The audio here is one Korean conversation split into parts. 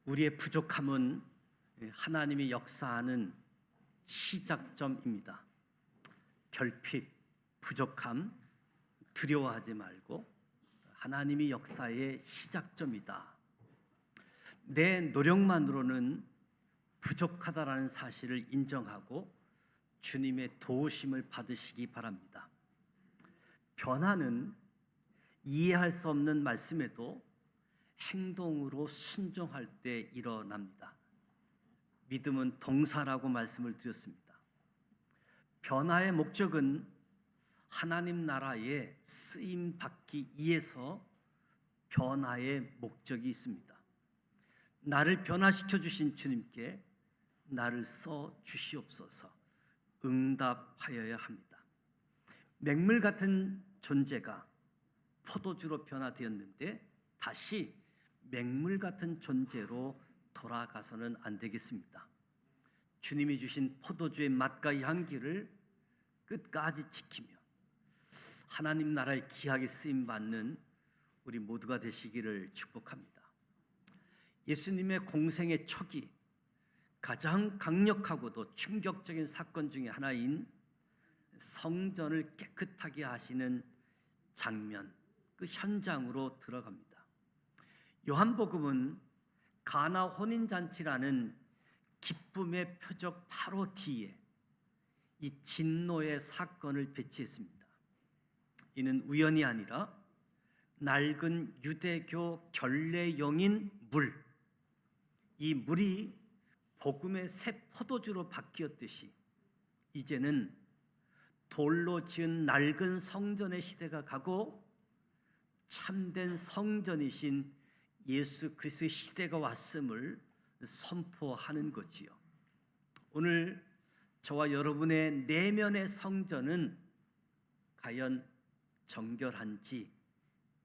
우리의 부족함은 하나님이 역사하는 시작점입니다. 결핍, 부족함, 두려워하지 말고 하나님이 역사의 시작점이다. 내 노력만으로는 부족하다라는 사실을 인정하고 주님의 도우심을 받으시기 바랍니다. 변화는 이해할 수 없는 말씀에도 행동으로 순종할 때 일어납니다. 믿음은 동사라고 말씀을 드렸습니다. 변화의 목적은 하나님 나라에 쓰임 받기 위해서 변화의 목적이 있습니다. 나를 변화시켜 주신 주님께 나를 써 주시옵소서 응답하여야 합니다. 맹물 같은 존재가 포도주로 변화되었는데 다시 맹물 같은 존재로 돌아가서는 안 되겠습니다. 주님이 주신 포도주의 맛과 향기를 끝까지 지키며 하나님 나라의 귀하게 쓰임 받는 우리 모두가 되시기를 축복합니다. 예수님의 공생의 초기 가장 강력하고도 충격적인 사건 중에 하나인 성전을 깨끗하게 하시는 장면, 그 현장으로 들어갑니다. 요한복음은 가나 혼인잔치라는 기쁨의 표적 바로 뒤에 이 진노의 사건을 배치했습니다. 이는 우연이 아니라 낡은 유대교 결례용인 물, 이 물이 복음의 새 포도주로 바뀌었듯이 이제는 돌로 지은 낡은 성전의 시대가 가고 참된 성전이신 예수 그리스도의 시대가 왔음을 선포하는 거지요. 오늘 저와 여러분의 내면의 성전은 과연 정결한지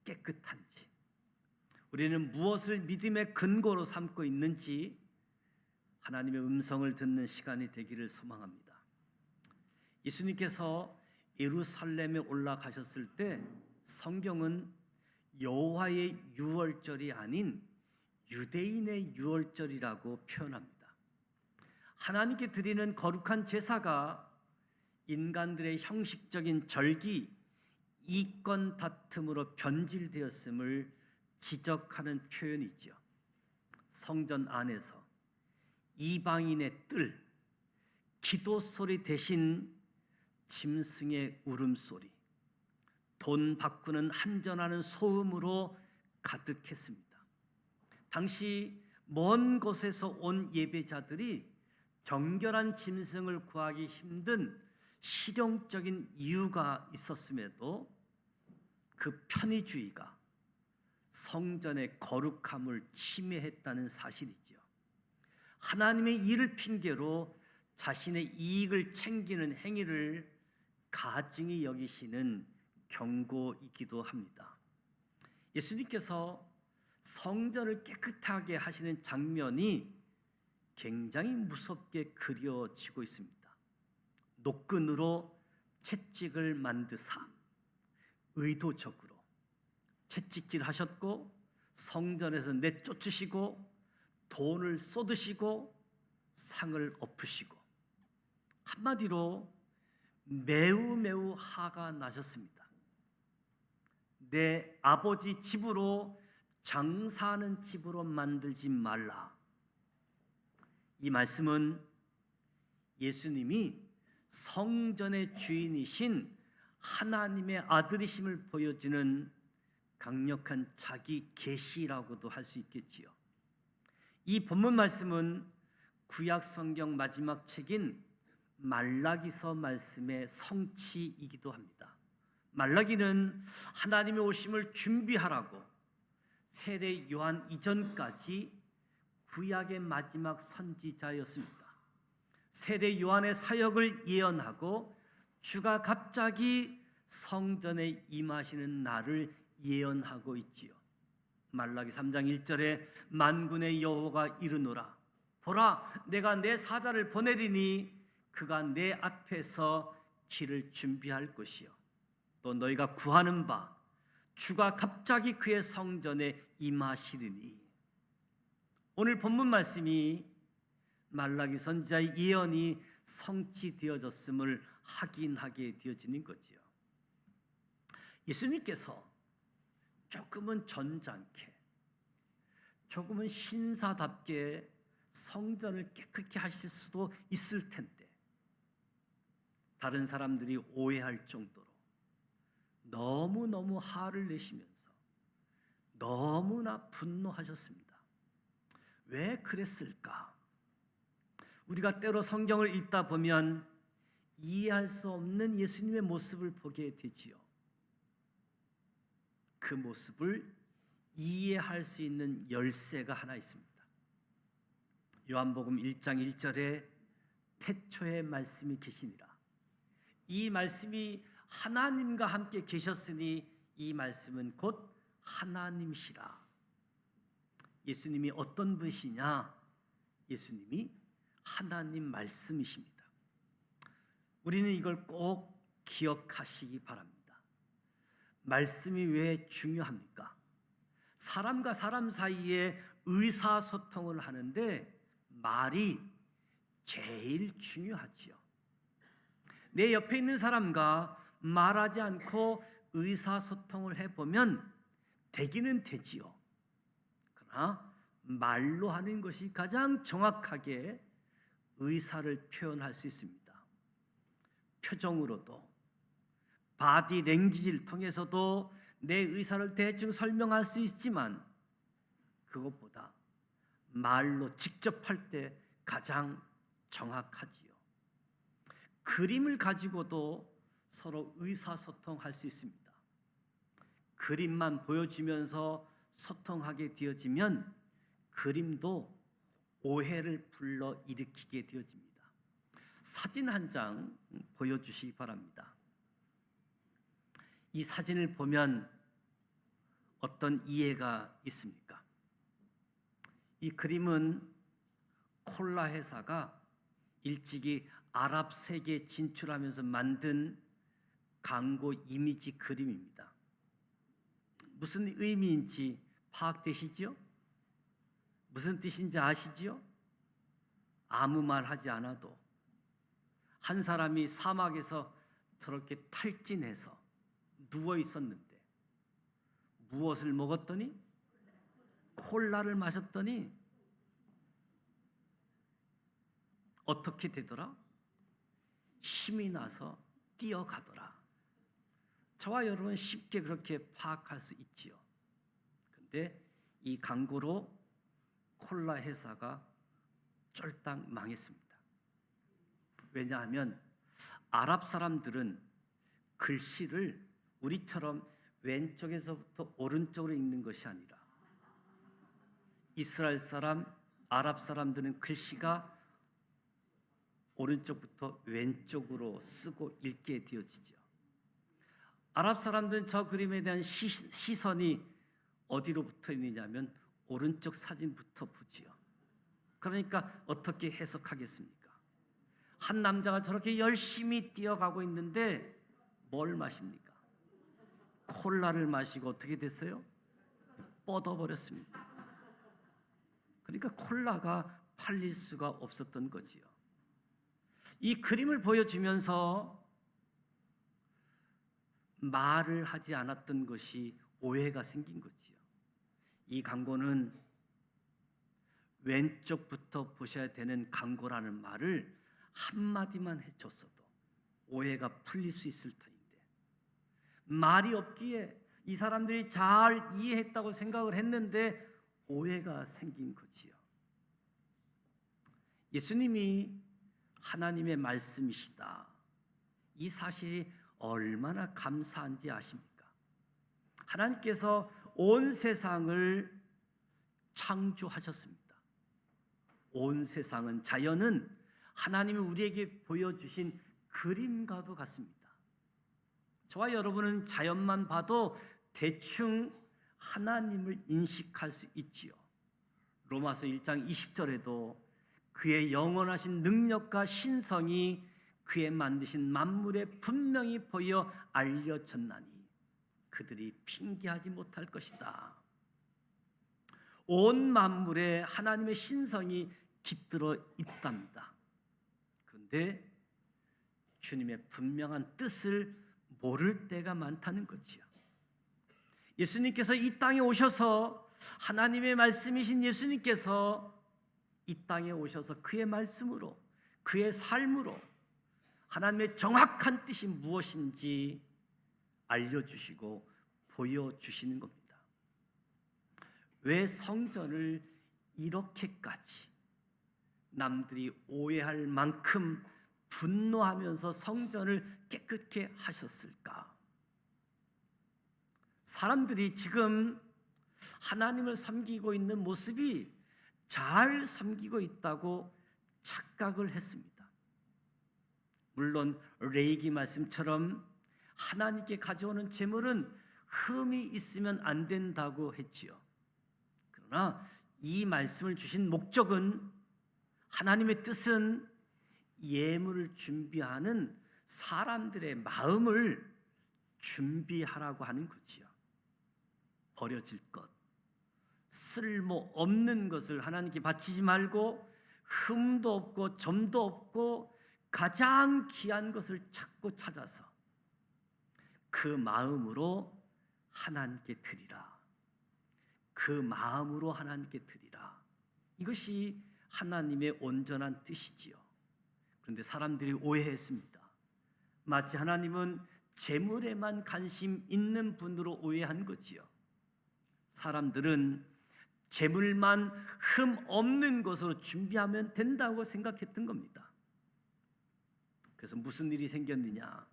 깨끗한지, 우리는 무엇을 믿음의 근거로 삼고 있는지 하나님의 음성을 듣는 시간이 되기를 소망합니다. 예수님께서 예루살렘에 올라가셨을 때 성경은 여호와의 유월절이 아닌 유대인의 유월절이라고 표현합니다. 하나님께 드리는 거룩한 제사가 인간들의 형식적인 절기, 이권 다툼으로 변질되었음을 지적하는 표현이죠. 성전 안에서 이방인의 뜰, 기도 소리 대신 짐승의 울음소리, 돈 바꾸는 한전하는 소음으로 가득했습니다. 당시 먼 곳에서 온 예배자들이 정결한 짐승을 구하기 힘든 실용적인 이유가 있었음에도 그 편의주의가 성전의 거룩함을 침해했다는 사실이죠. 하나님의 일을 핑계로 자신의 이익을 챙기는 행위를 가증히 여기시는 경고이기도 합니다. 예수님께서 성전을 깨끗하게 하시는 장면이 굉장히 무섭게 그려지고 있습니다. 노끈으로 채찍을 만드사 의도적으로 채찍질 하셨고 성전에서 내쫓으시고 돈을 쏟으시고 상을 엎으시고 한마디로 매우 화가 나셨습니다. 내 아버지 집으로 장사하는 집으로 만들지 말라. 이 말씀은 예수님이 성전의 주인이신 하나님의 아들이심을 보여주는 강력한 자기 계시라고도 할 수 있겠지요. 이 본문 말씀은 구약 성경 마지막 책인 말라기서 말씀의 성취이기도 합니다. 말라기는 하나님의 오심을 준비하라고 세례 요한 이전까지 구약의 마지막 선지자였습니다. 세례 요한의 사역을 예언하고 주가 갑자기 성전에 임하시는 날을 예언하고 있지요. 말라기 3장 1절에 만군의 여호와가 이르노라, 보라 내가 내 사자를 보내리니 그가 내 앞에서 길을 준비할 것이요 또 너희가 구하는 바 주가 갑자기 그의 성전에 임하시리니. 오늘 본문 말씀이 말라기 선지자의 예언이 성취되어졌음을 확인하게 되어지는 거지요. 예수님께서 조금은 점잖게, 조금은 신사답게 성전을 깨끗게 하실 수도 있을 텐데 다른 사람들이 오해할 정도로 너무너무 화를 내시면서 너무나 분노하셨습니다. 왜 그랬을까? 우리가 때로 성경을 읽다 보면 이해할 수 없는 예수님의 모습을 보게 되지요. 그 모습을 이해할 수 있는 열쇠가 하나 있습니다. 요한복음 1장 1절에 태초에 말씀이 계시니라. 이 말씀이 하나님과 함께 계셨으니 이 말씀은 곧 하나님이시라. 예수님이 어떤 분이시냐? 예수님이 하나님 말씀이십니다. 우리는 이걸 꼭 기억하시기 바랍니다. 말씀이 왜 중요합니까? 사람과 사람 사이에 의사소통을 하는데 말이 제일 중요하지요. 내 옆에 있는 사람과 말하지 않고 의사소통을 해보면 되기는 되지요. 그러나 말로 하는 것이 가장 정확하게 의사를 표현할 수 있습니다. 표정으로도, 바디 랭귀지를 통해서도 내 의사를 대충 설명할 수 있지만 그것보다 말로 직접 할 때 가장 정확하지요. 그림을 가지고도 서로 의사소통할 수 있습니다. 그림만 보여주면서 소통하게 되어지면 그림도 오해를 불러일으키게 되어집니다. 사진 한 장 보여주시기 바랍니다. 이 사진을 보면 어떤 이해가 있습니까? 이 그림은 콜라 회사가 일찍이 아랍 세계에 진출하면서 만든 광고 이미지 그림입니다. 무슨 의미인지 파악되시죠? 무슨 뜻인지 아시죠? 아무 말 하지 않아도 한 사람이 사막에서 저렇게 탈진해서 누워 있었는데 무엇을 먹었더니 콜라를 마셨더니 어떻게 되더라? 힘이 나서 뛰어가더라. 저와 여러분은 쉽게 그렇게 파악할 수 있지요. 그런데 이 광고로 콜라 회사가 쫄딱 망했습니다. 왜냐하면 아랍 사람들은 글씨를 우리처럼 왼쪽에서부터 오른쪽으로 읽는 것이 아니라 이스라엘 사람, 아랍 사람들은 글씨가 오른쪽부터 왼쪽으로 쓰고 읽게 되어지죠. 아랍 사람들은 저 그림에 대한 시선이 어디로 붙어 있느냐면 오른쪽 사진부터 보지요. 그러니까 어떻게 해석하겠습니까? 한 남자가 저렇게 열심히 뛰어가고 있는데 뭘 마십니까? 콜라를 마시고 어떻게 됐어요? 뻗어버렸습니다. 그러니까 콜라가 팔릴 수가 없었던 거지요. 이 그림을 보여주면서 말을 하지 않았던 것이 오해가 생긴 거지요. 이 광고는 왼쪽부터 보셔야 되는 광고라는 말을 한마디만 해줬어도 오해가 풀릴 수 있을 터인데 말이 없기에 이 사람들이 잘 이해했다고 생각을 했는데 오해가 생긴 거지요. 예수님이 하나님의 말씀이시다. 이 사실이 얼마나 감사한지 아십니까? 하나님께서 온 세상을 창조하셨습니다. 온 세상은, 자연은 하나님이 우리에게 보여주신 그림과도 같습니다. 저와 여러분은 자연만 봐도 대충 하나님을 인식할 수 있지요. 로마서 1장 20절에도 그의 영원하신 능력과 신성이 그의 만드신 만물에 분명히 보여 알려졌나니 그들이 핑계하지 못할 것이다. 온 만물에 하나님의 신성이 깃들어 있답니다. 그런데 주님의 분명한 뜻을 모를 때가 많다는 거지요. 예수님께서 이 땅에 오셔서, 하나님의 말씀이신 예수님께서 이 땅에 오셔서 그의 말씀으로, 그의 삶으로 하나님의 정확한 뜻이 무엇인지 알려주시고 보여주시는 겁니다. 왜 성전을 이렇게까지 남들이 오해할 만큼 분노하면서 성전을 깨끗게 하셨을까? 사람들이 지금 하나님을 섬기고 있는 모습이 잘 섬기고 있다고 착각을 했습니다. 물론 레위기 말씀처럼 하나님께 가져오는 제물은 흠이 있으면 안 된다고 했지요. 그러나 이 말씀을 주신 목적은, 하나님의 뜻은 예물을 준비하는 사람들의 마음을 준비하라고 하는 거지요. 버려질 것, 쓸모없는 것을 하나님께 바치지 말고 흠도 없고 점도 없고 가장 귀한 것을 찾고 찾아서 그 마음으로 하나님께 드리라. 그 마음으로 하나님께 드리라. 이것이 하나님의 온전한 뜻이지요. 그런데 사람들이 오해했습니다. 마치 하나님은 재물에만 관심 있는 분으로 오해한 거지요. 사람들은 재물만 흠 없는 것으로 준비하면 된다고 생각했던 겁니다. 그래서 무슨 일이 생겼느냐?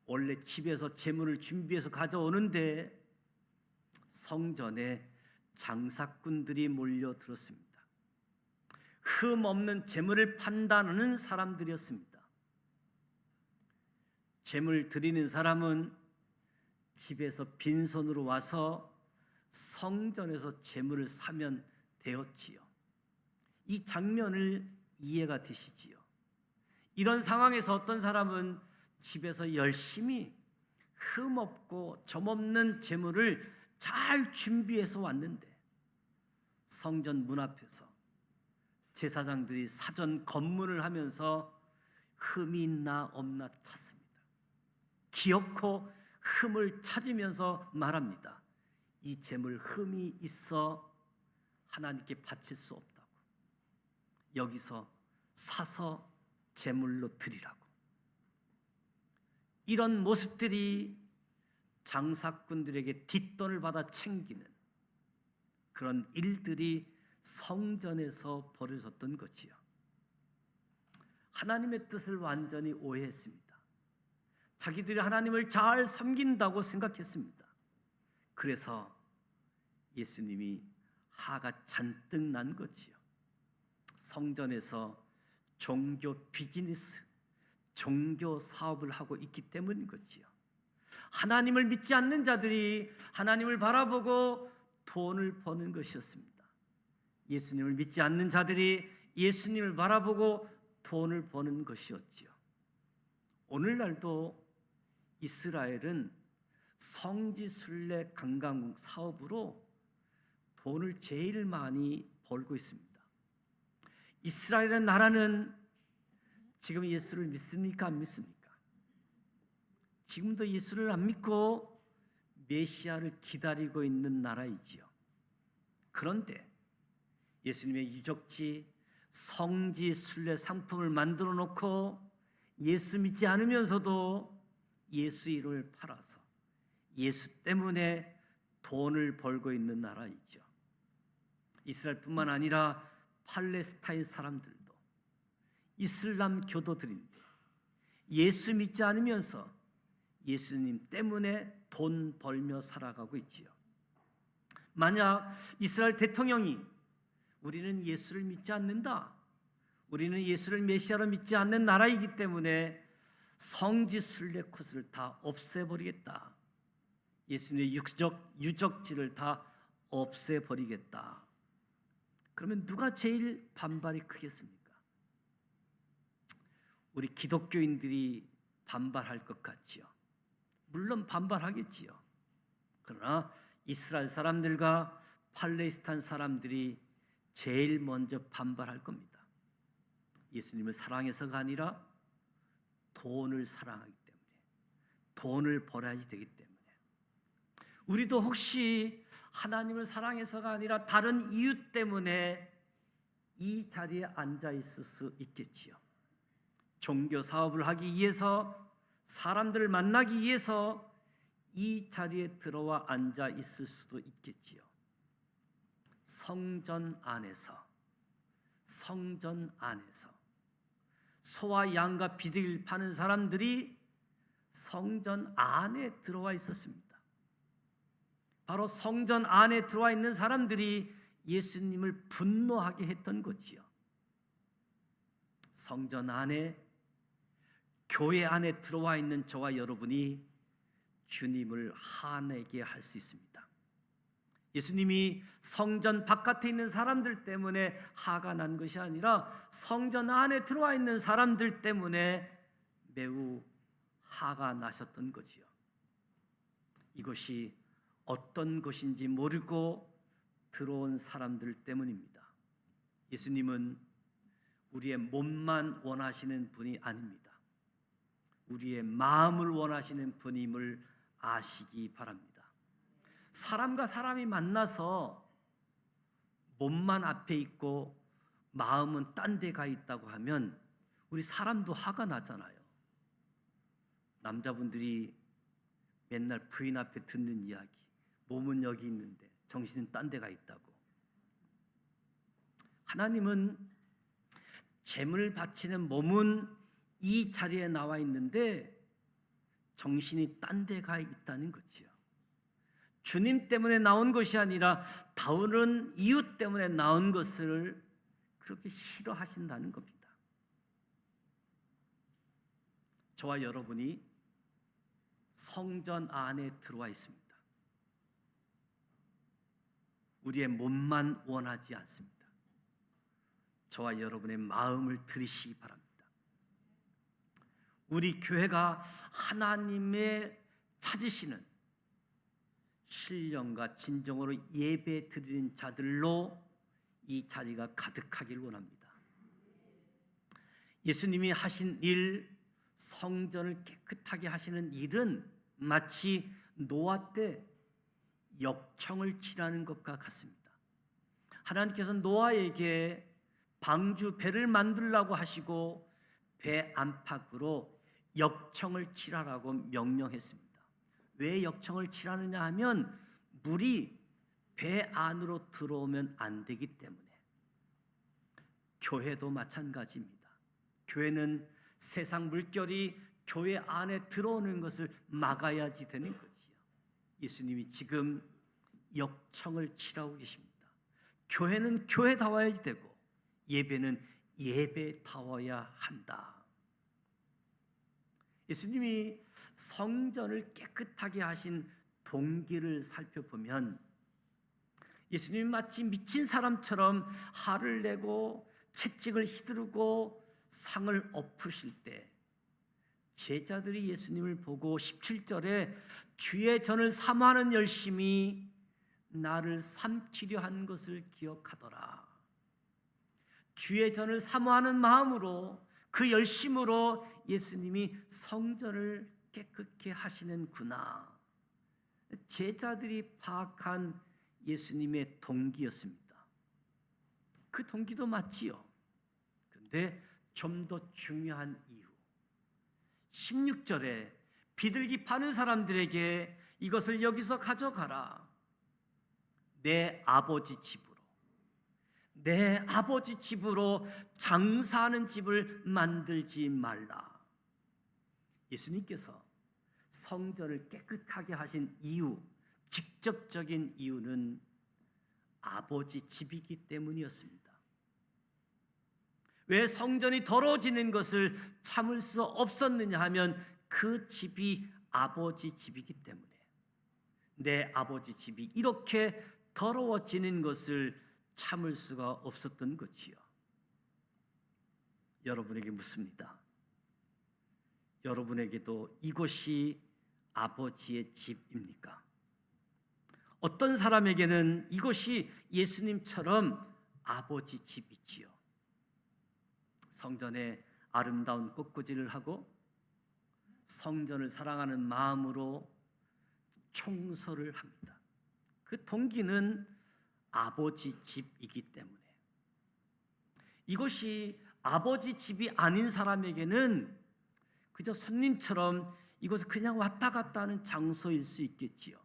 원래 집에서 재물을 준비해서 가져오는데 성전에 장사꾼들이 몰려들었습니다. 흠 없는 재물을 판단하는 사람들이었습니다. 재물 드리는 사람은 집에서 빈손으로 와서 성전에서 재물을 사면 되었지요. 이 장면을 이해가 되시지요. 이런 상황에서 어떤 사람은 집에서 열심히 흠없고 점없는 재물을 잘 준비해서 왔는데 성전 문 앞에서 제사장들이 사전 검문을 하면서 흠이 있나 없나 찾습니다. 기어코 흠을 찾으면서 말합니다. 이 재물 흠이 있어 하나님께 바칠 수 없다고. 여기서 사서 재물로 드리라고. 이런 모습들이 장사꾼들에게 뒷돈을 받아 챙기는 그런 일들이 성전에서 벌어졌던 것이요. 하나님의 뜻을 완전히 오해했습니다. 자기들이 하나님을 잘 섬긴다고 생각했습니다. 그래서 예수님이 화가 잔뜩 난 거지요. 성전에서 종교 비즈니스, 종교 사업을 하고 있기 때문인 거지요. 하나님을 믿지 않는 자들이 하나님을 바라보고 돈을 버는 것이었습니다. 예수님을 믿지 않는 자들이 예수님을 바라보고 돈을 버는 것이었지요. 오늘날도 이스라엘은 성지순례 관광국 사업으로 돈을 제일 많이 벌고 있습니다. 이스라엘의 나라는 지금 예수를 믿습니까? 안 믿습니까? 지금도 예수를 안 믿고 메시아를 기다리고 있는 나라이지요. 그런데 예수님의 유적지 성지 순례 상품을 만들어 놓고 예수 믿지 않으면서도 예수 이름을 팔아서 예수 때문에 돈을 벌고 있는 나라이죠. 이스라엘뿐만 아니라 팔레스타인 사람들도 이슬람 교도들인데 예수 믿지 않으면서 예수님 때문에 돈 벌며 살아가고 있지요. 만약 이스라엘 대통령이 우리는 예수를 믿지 않는다, 우리는 예수를 메시아로 믿지 않는 나라이기 때문에 성지 순례 코스를 다 없애버리겠다, 예수님의 유적지를 다 없애버리겠다, 그러면 누가 제일 반발이 크겠습니까? 우리 기독교인들이 반발할 것 같지요. 물론 반발하겠지요. 그러나 이스라엘 사람들과 팔레스타인 사람들이 제일 먼저 반발할 겁니다. 예수님을 사랑해서가 아니라 돈을 사랑하기 때문에, 돈을 벌어야지 되기 때문에. 우리도 혹시 하나님을 사랑해서가 아니라 다른 이유 때문에 이 자리에 앉아 있을 수 있겠지요. 종교 사업을 하기 위해서, 사람들을 만나기 위해서 이 자리에 들어와 앉아 있을 수도 있겠지요. 성전 안에서 소와 양과 비둘기를 파는 사람들이 성전 안에 들어와 있었습니다. 바로 성전 안에 들어와 있는 사람들이 예수님을 분노하게 했던 거지요. 성전 안에, 교회 안에 들어와 있는 저와 여러분이 주님을 화내게 할 수 있습니다. 예수님이 성전 바깥에 있는 사람들 때문에 화가 난 것이 아니라 성전 안에 들어와 있는 사람들 때문에 매우 화가 나셨던 거지요. 이것이 어떤 것인지 모르고 들어온 사람들 때문입니다. 예수님은 우리의 몸만 원하시는 분이 아닙니다. 우리의 마음을 원하시는 분임을 아시기 바랍니다. 사람과 사람이 만나서 몸만 앞에 있고 마음은 딴 데 가 있다고 하면 우리 사람도 화가 나잖아요. 남자분들이 맨날 부인 앞에 듣는 이야기, 몸은 여기 있는데 정신은 딴 데 가 있다고. 하나님은 제물 바치는 몸은 이 자리에 나와 있는데 정신이 딴 데 가 있다는 거지요. 주님 때문에 나온 것이 아니라 다른 이유 때문에 나온 것을 그렇게 싫어하신다는 겁니다. 저와 여러분이 성전 안에 들어와 있습니다. 우리의 몸만 원하지 않습니다. 저와 여러분의 마음을 들으시기 바랍니다. 우리 교회가 하나님의 찾으시는 신령과 진정으로 예배 드리는 자들로 이 자리가 가득하길 원합니다. 예수님이 하신 일, 성전을 깨끗하게 하시는 일은 마치 노아 때 역청을 칠하는 것과 같습니다. 하나님께서 노아에게 방주 배를 만들라고 하시고 배 안팎으로 역청을 칠하라고 명령했습니다. 왜 역청을 칠하느냐 하면 물이 배 안으로 들어오면 안 되기 때문에. 교회도 마찬가지입니다. 교회는 세상 물결이 교회 안에 들어오는 것을 막아야지 되는 거지요. 예수님이 지금 역청을 칠하고 계십니다. 교회는 교회다워야지 되고 예배는 예배다워야 한다. 예수님이 성전을 깨끗하게 하신 동기를 살펴보면 예수님이 마치 미친 사람처럼 화를 내고 채찍을 휘두르고 상을 엎으실 때 제자들이 예수님을 보고 17절에 주의 전을 사모하는 열심이 나를 삼키려 한 것을 기억하더라. 주의 전을 사모하는 마음으로, 그 열심으로 예수님이 성전을 깨끗게 하시는구나. 제자들이 파악한 예수님의 동기였습니다. 그 동기도 맞지요. 그런데 좀 더 중요한 이유, 16절에 비둘기 파는 사람들에게 이것을 여기서 가져가라. 내 아버지 집으로 장사하는 집을 만들지 말라. 예수님께서 성전을 깨끗하게 하신 이유, 직접적인 이유는 아버지 집이기 때문이었습니다. 왜 성전이 더러워지는 것을 참을 수 없었느냐 하면 그 집이 아버지 집이기 때문에, 내 아버지 집이 이렇게 더러워지는 것을 참을 수가 없었던 것이요. 여러분에게 묻습니다. 여러분에게도 이곳이 아버지의 집입니까? 어떤 사람에게는 이것이 예수님처럼 아버지 집이지요. 성전에 아름다운 꽃꽂이를 하고 성전을 사랑하는 마음으로 청소를 합니다. 그 동기는 아버지 집이기 때문에. 이것이 아버지 집이 아닌 사람에게는 그저 손님처럼 이곳을 그냥 왔다 갔다 하는 장소일 수 있겠지요.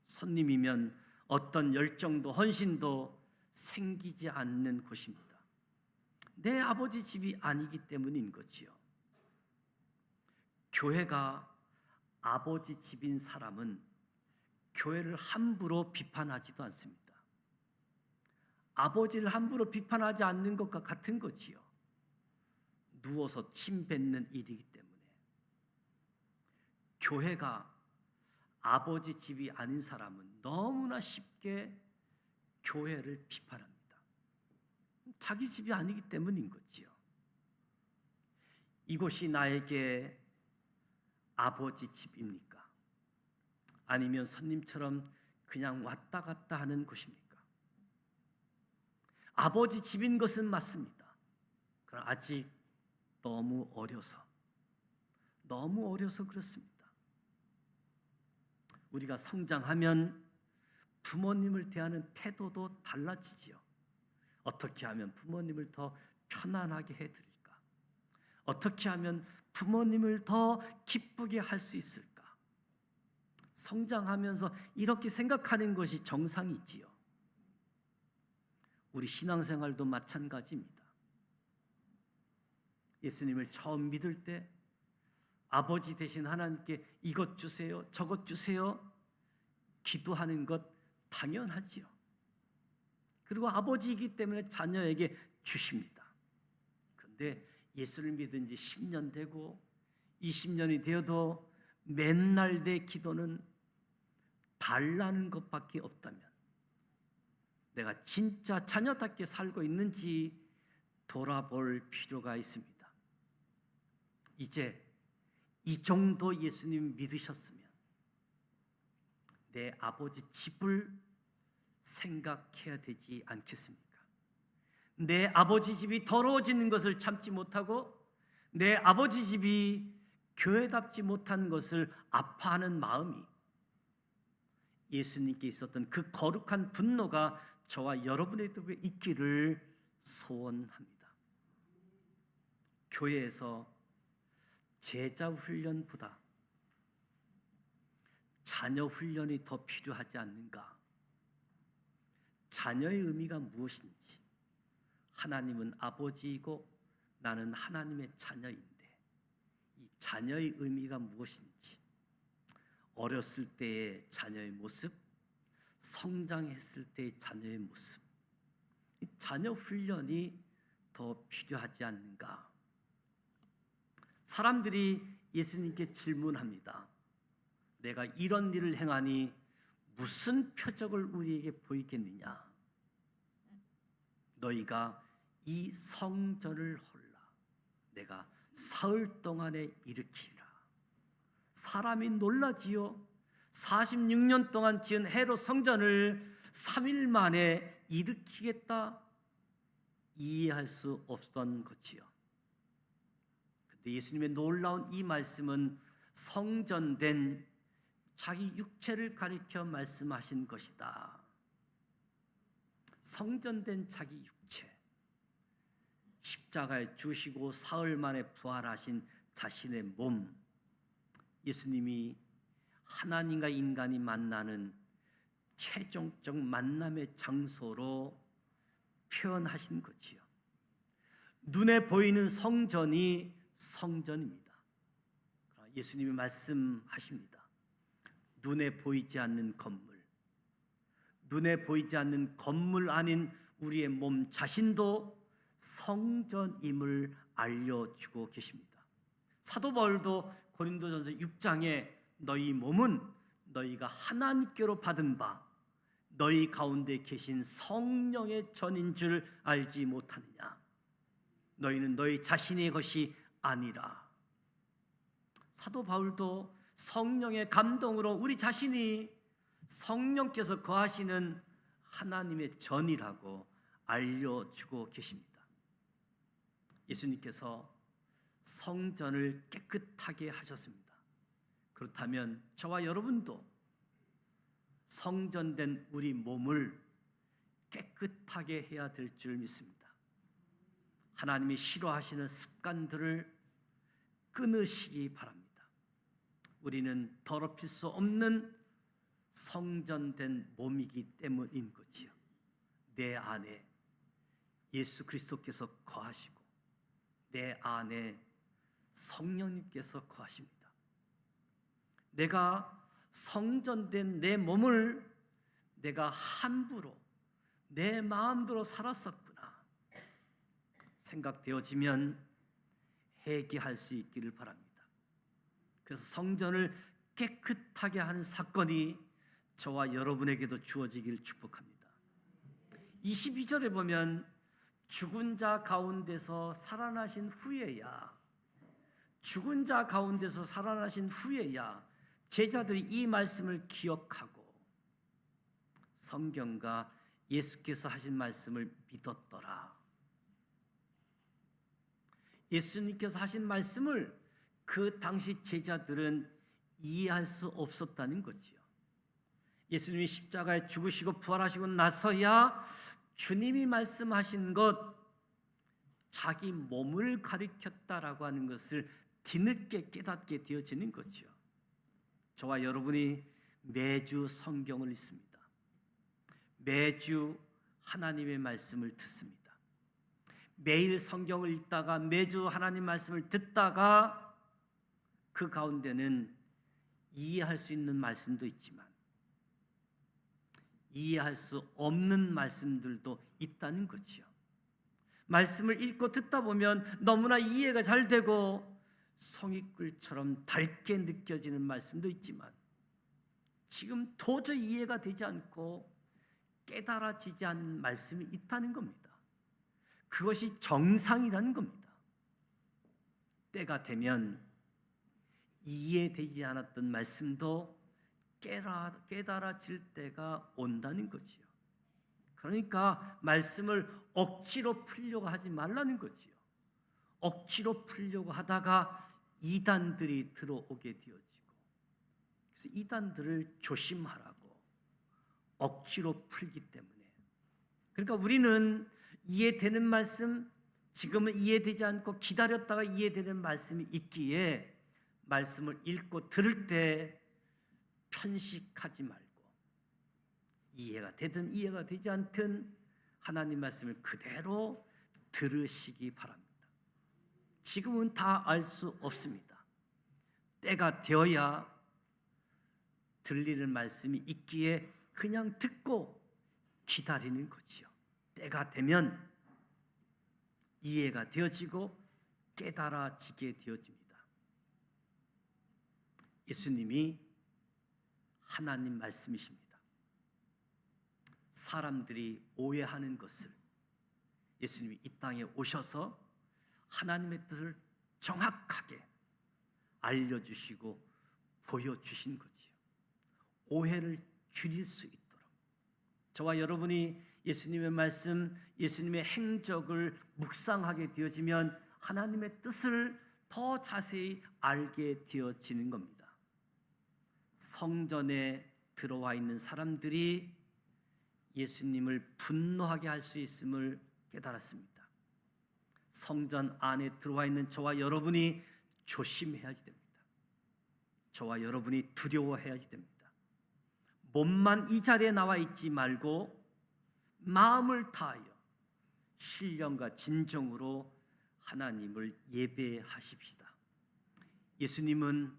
손님이면 어떤 열정도 헌신도 생기지 않는 곳입니다. 내 아버지 집이 아니기 때문인 거지요. 교회가 아버지 집인 사람은 교회를 함부로 비판하지도 않습니다. 아버지를 함부로 비판하지 않는 것과 같은 거지요. 누워서 침 뱉는 일이기 때문에. 교회가 아버지 집이 아닌 사람은 너무나 쉽게 교회를 비판합니다. 자기 집이 아니기 때문인 거지요. 이곳이 나에게 아버지 집입니까? 아니면 손님처럼 그냥 왔다 갔다 하는 곳입니까? 아버지 집인 것은 맞습니다. 그러나 아직 너무 어려서 그렇습니다. 우리가 성장하면 부모님을 대하는 태도도 달라지지요. 어떻게 하면 부모님을 더 편안하게 해드릴까? 어떻게 하면 부모님을 더 기쁘게 할 수 있을까? 성장하면서 이렇게 생각하는 것이 정상이지요. 우리 신앙생활도 마찬가지입니다. 예수님을 처음 믿을 때 아버지 되신 하나님께 이것 주세요, 저것 주세요 기도하는 것 당연하지요. 그리고 아버지이기 때문에 자녀에게 주십니다. 그런데 예수를 믿은 지 10년 되고 20년이 되어도 맨날 내 기도는 달라는 것밖에 없다면 내가 진짜 자녀답게 살고 있는지 돌아볼 필요가 있습니다. 이제 이 정도 예수님 믿으셨으면 내 아버지 집을 생각해야 되지 않겠습니까? 내 아버지 집이 더러워지는 것을 참지 못하고 내 아버지 집이 교회답지 못한 것을 아파하는 마음이 예수님께 있었던 그 거룩한 분노가 저와 여러분에게도 있기를 소원합니다. 교회에서 제자 훈련보다 자녀 훈련이 더 필요하지 않는가? 자녀의 의미가 무엇인지, 하나님은 아버지이고 나는 하나님의 자녀인데 이 자녀의 의미가 무엇인지, 어렸을 때의 자녀의 모습, 성장했을 때의 자녀의 모습, 이 자녀 훈련이 더 필요하지 않는가? 사람들이 예수님께 질문합니다. 내가 이런 일을 행하니 무슨 표적을 우리에게 보이겠느냐? 너희가 이 성전을 홀라 내가 사흘 동안에 일으키리라. 사람이 놀라지요. 46년 동안 지은 헤롯 성전을 3일 만에 일으키겠다, 이해할 수 없었던 것이요. 근데 예수님의 놀라운 이 말씀은 성전된 자기 육체를 가리켜 말씀하신 것이다. 성전된 자기 육체, 십자가에 죽으시고 사흘 만에 부활하신 자신의 몸, 예수님이 하나님과 인간이 만나는 최종적 만남의 장소로 표현하신 거지요. 눈에 보이는 성전이 성전입니다. 예수님이 말씀하십니다. 눈에 보이지 않는 건물, 눈에 보이지 않는 건물 아닌 우리의 몸 자신도 성전임을 알려주고 계십니다. 사도 바울도 고린도전서 6장에 너희 몸은 너희가 하나님께로 받은 바 너희 가운데 계신 성령의 전인 줄 알지 못하느냐? 너희는 너희 자신의 것이 아니라. 사도 바울도 성령의 감동으로 우리 자신이 성령께서 거하시는 하나님의 전이라고 알려주고 계십니다. 예수님께서 성전을 깨끗하게 하셨습니다. 그렇다면 저와 여러분도 성전된 우리 몸을 깨끗하게 해야 될 줄 믿습니다. 하나님이 싫어하시는 습관들을 끊으시기 바랍니다. 우리는 더럽힐 수 없는 성전된 몸이기 때문인 거지요. 내 안에 예수 그리스도께서 거하시고 내 안에 성령님께서 거하십니다. 내가 성전된 내 몸을 내가 함부로 내 마음대로 살았었구나 생각되어지면 회개할 수 있기를 바랍니다. 그래서 성전을 깨끗하게 하는 사건이 저와 여러분에게도 주어지길 축복합니다. 22절에 보면 죽은 자 가운데서 살아나신 후에야, 죽은 자 가운데서 살아나신 후에야 제자들이 이 말씀을 기억하고 성경과 예수께서 하신 말씀을 믿었더라. 예수님께서 하신 말씀을 그 당시 제자들은 이해할 수 없었다는 거지요. 예수님이 십자가에 죽으시고 부활하시고 나서야 주님이 말씀하신 것, 자기 몸을 가리켰다라고 하는 것을 뒤늦게 깨닫게 되어지는 거죠. 저와 여러분이 매주 성경을 읽습니다. 매주 하나님의 말씀을 듣습니다. 매일 성경을 읽다가 매주 하나님 말씀을 듣다가 그 가운데는 이해할 수 있는 말씀도 있지만 이해할 수 없는 말씀들도 있다는 거지요. 말씀을 읽고 듣다 보면 너무나 이해가 잘 되고 성의꿀처럼 달게 느껴지는 말씀도 있지만 지금 도저히 이해가 되지 않고 깨달아지지 않는 말씀이 있다는 겁니다. 그것이 정상이라는 겁니다. 때가 되면 이해되지 않았던 말씀도 깨달아질 때가 온다는 거지요. 그러니까 말씀을 억지로 풀려고 하지 말라는 거지요. 억지로 풀려고 하다가 이단들이 들어오게 되어지고, 그래서 이단들을 조심하라고 억지로 풀기 때문에, 그러니까 우리는 이해되는 말씀, 지금은 이해되지 않고 기다렸다가 이해되는 말씀이 있기에 말씀을 읽고 들을 때 편식하지 말고 이해가 되든 이해가 되지 않든 하나님 말씀을 그대로 들으시기 바랍니다. 지금은 다 알 수 없습니다. 때가 되어야 들리는 말씀이 있기에 그냥 듣고 기다리는 거지요. 때가 되면 이해가 되어지고 깨달아지게 되어집니다. 예수님이 하나님 말씀이십니다. 사람들이 오해하는 것을 예수님이 이 땅에 오셔서 하나님의 뜻을 정확하게 알려주시고 보여주신 거지요. 오해를 줄일 수 있도록 저와 여러분이 예수님의 말씀, 예수님의 행적을 묵상하게 되어지면 하나님의 뜻을 더 자세히 알게 되어지는 겁니다. 성전에 들어와 있는 사람들이 예수님을 분노하게 할 수 있음을 깨달았습니다. 성전 안에 들어와 있는 저와 여러분이 조심해야지 됩니다. 저와 여러분이 두려워해야지 됩니다. 몸만 이 자리에 나와 있지 말고 마음을 다하여 신령과 진정으로 하나님을 예배하십시다. 예수님은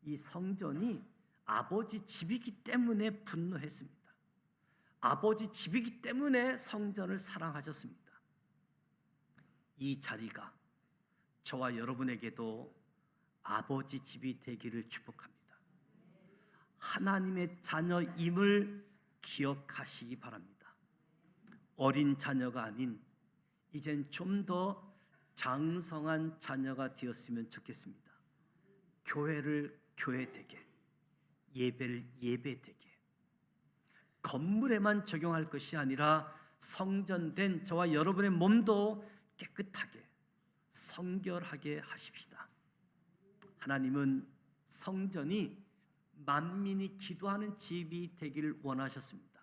이 성전이 아버지 집이기 때문에 분노했습니다. 아버지 집이기 때문에 성전을 사랑하셨습니다. 이 자리가 저와 여러분에게도 아버지 집이 되기를 축복합니다. 하나님의 자녀임을 기억하시기 바랍니다. 어린 자녀가 아닌 이젠 좀 더 장성한 자녀가 되었으면 좋겠습니다. 교회를 교회되게, 예배를 예배되게, 건물에만 적용할 것이 아니라 성전된 저와 여러분의 몸도 깨끗하게 성결하게 하십시다. 하나님은 성전이 만민이 기도하는 집이 되기를 원하셨습니다.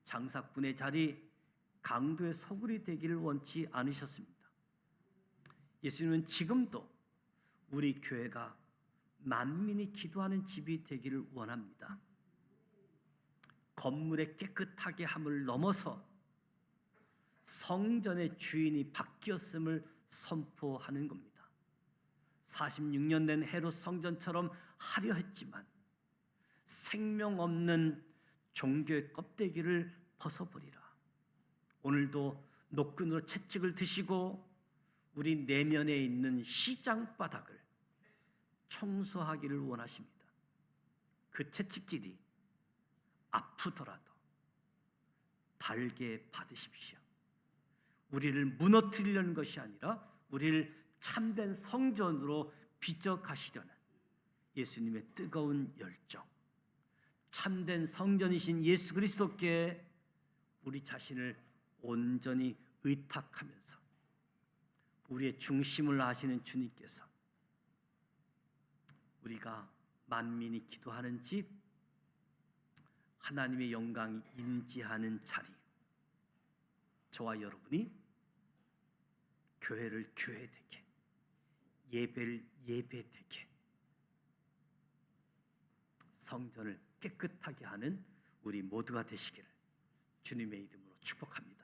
장사꾼의 자리, 강도의 소굴이 되기를 원치 않으셨습니다. 예수님은 지금도 우리 교회가 만민이 기도하는 집이 되기를 원합니다. 건물의 깨끗하게 함을 넘어서 성전의 주인이 바뀌었음을 선포하는 겁니다. 46년 된 헤롯 성전처럼 하려 했지만 생명 없는 종교의 껍데기를 벗어버리라. 오늘도 노끈으로 채찍을 드시고 우리 내면에 있는 시장 바닥을 청소하기를 원하십니다. 그 채찍질이 아프더라도 달게 받으십시오. 우리를 무너뜨리려는 것이 아니라 우리를 참된 성전으로 빚어가시려는 예수님의 뜨거운 열정, 참된 성전이신 예수 그리스도께 우리 자신을 온전히 의탁하면서 우리의 중심을 아시는 주님께서 우리가 만민이 기도하는 집, 하나님의 영광이 임재하는 자리, 저와 여러분이 교회를 교회되게, 예배를 예배되게, 성전을 깨끗하게 하는 우리 모두가 되시기를 주님의 이름으로 축복합니다.